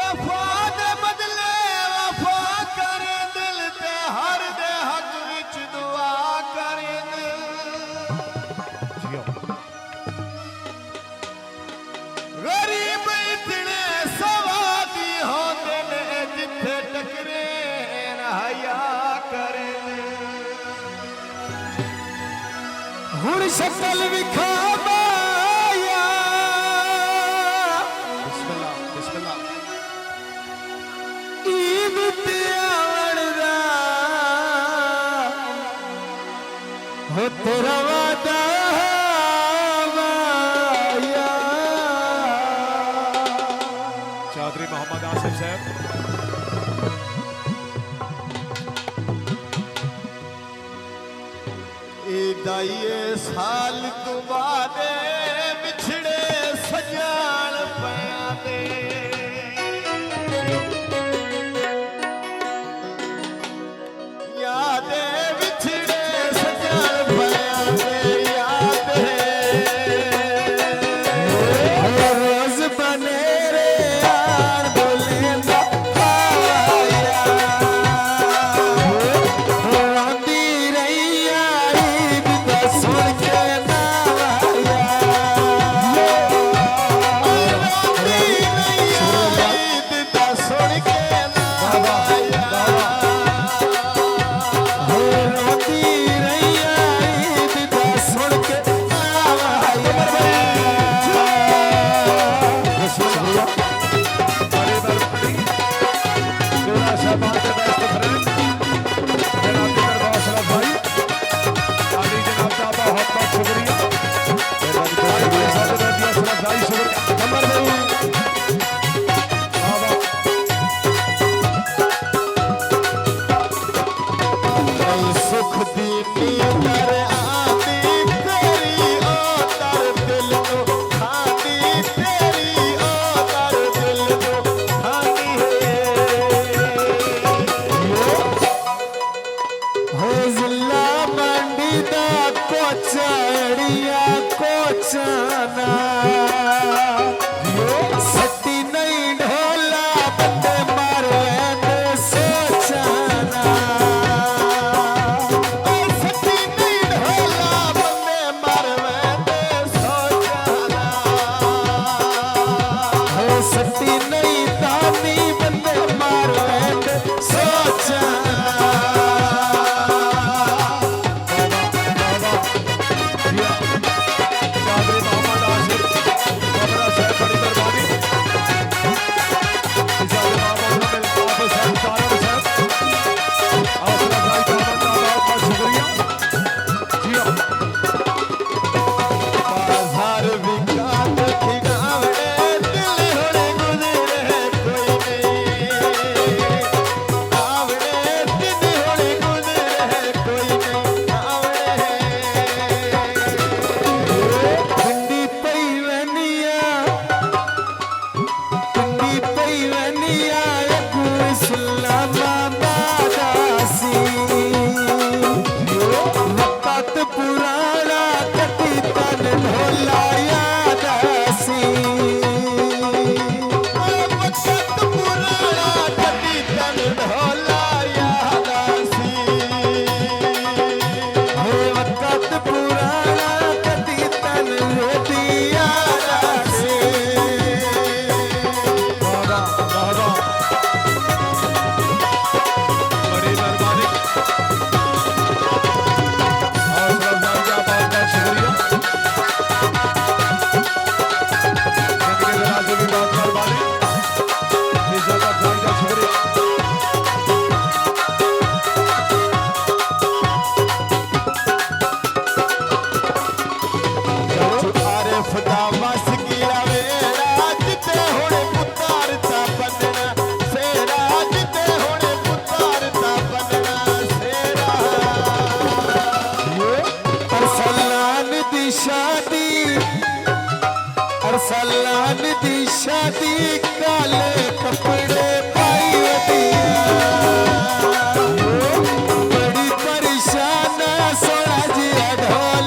जफा दे बदले वफा करे दिल ते हर दे हक विच दुआ करे गरीब इतने सवादी होंदे ने जिथे टकरे हया करे हुण शक्ल विखा तेरा वादा चौधरी मोहम्मद आसिफ साहब दाइए साल तू बाद बिछड़े सजान पया दे याद बिछड़े सजान पया दे याद रोज बने रे यार बोले ना सती नहीं ढोला बंदे मारे सोचाना सती नहीं ढोला बंदे मारे सोचाना सती नहीं दानी बंदे मारे सोचाना सलान दी शादी काले कपड़े पाई बड़ी परेशान सोना जी ढोल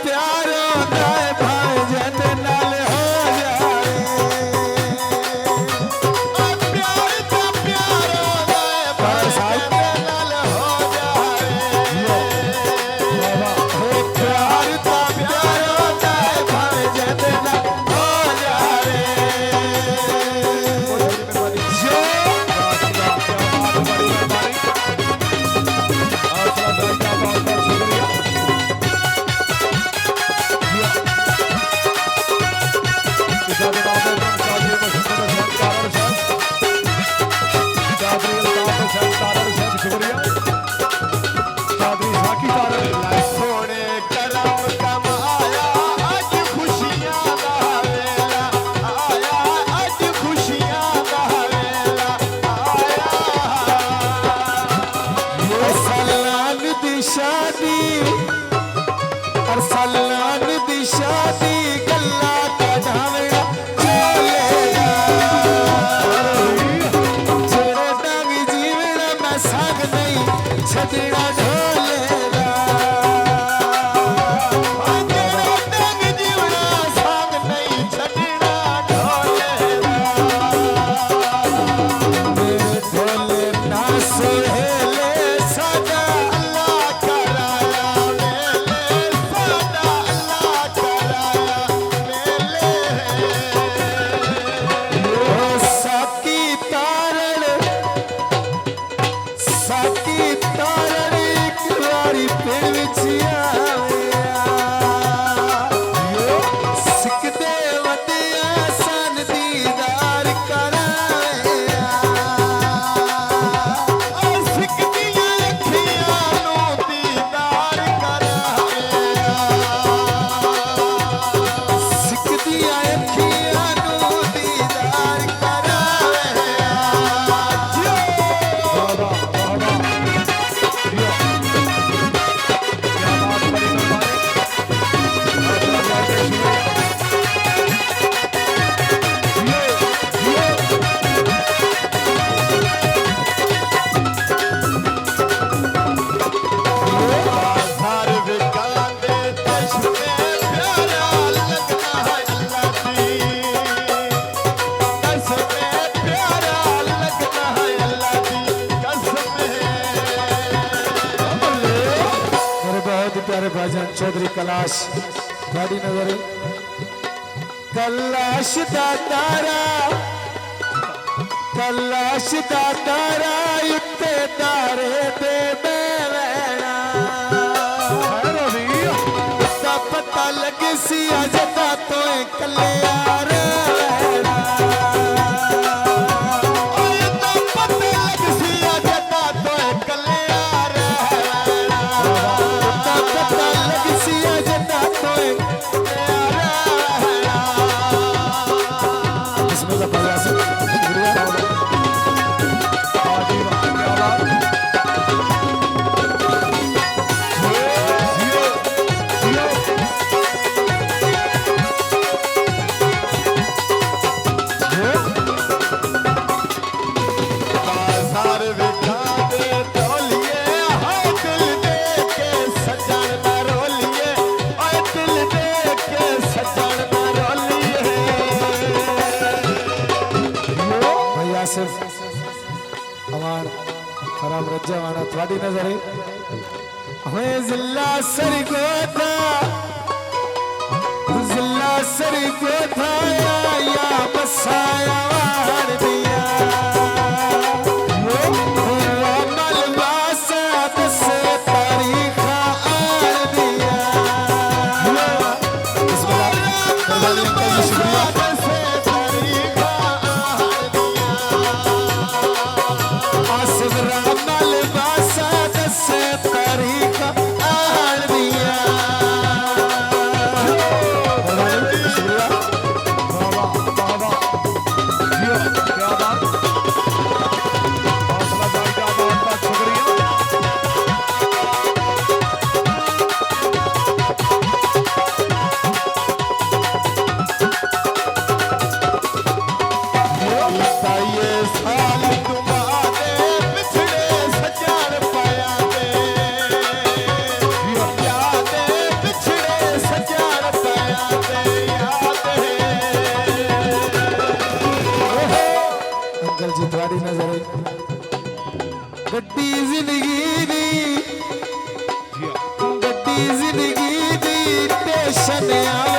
प्यारो दाए भाई जन नाल हो जाए प्यार दा प्यारो दाए भाई जन नाल हो जाए प्यार दा प्यारो दाए भाई जन नाल हो जाए सोने करम कमाया अज खुशियां दा वेला आया अज खुशियां दा वेला आया सलान दी शादी अरसलान दी शादी गल्ला कढ़ावड़ा चलेगा जेड़े डांग जीवना मैं संग नहीं छड़ना ढोलेगा जेड़े डांग जीवना संग नहीं छड़ना ढोलेगा मेरे ढोले ना सोहेले सदा अल्लाह कराया मेले सदा अल्लाह कराया मेले ओ साकी तारण एक वारी पिंड विच आया सिकदे वदिया सन दीदार कराया सिकदियां अखियां नूं दीदार कराया सिकदियां अखियां नूं दीदार कराया बाजार विकांदे तश्मे प्यारा लगता है अल्लाह दी तस्मे प्यारा लगता है अल्लाह दी कसमे मेरे बहुत प्यारे भाईजान चौधरी कैलाश थोड़ी नजर कैलाश दा तारा उत्ते तारे दे बेवैना दा पता लग सी अजदा तो कलिया रहना दा पता लग सी अजदा तो कलिया रहना दा पता लग सी अजदा तो कलिया रहना बिस्मिल्लाह भैया से बाजार विकांदे तौलिए हाय दिल दे के सजन ना रोलिए ओए दिल दे के सजन ना रोलिए भैया सिर्फ हमार खराब रज्जा वाला थोड़ी नजर है होए जिल्ला सरगोदा या बसाया वार दिया गड्डी जिंदगी दी गड्डी जिंदगी दी स्टेशन आ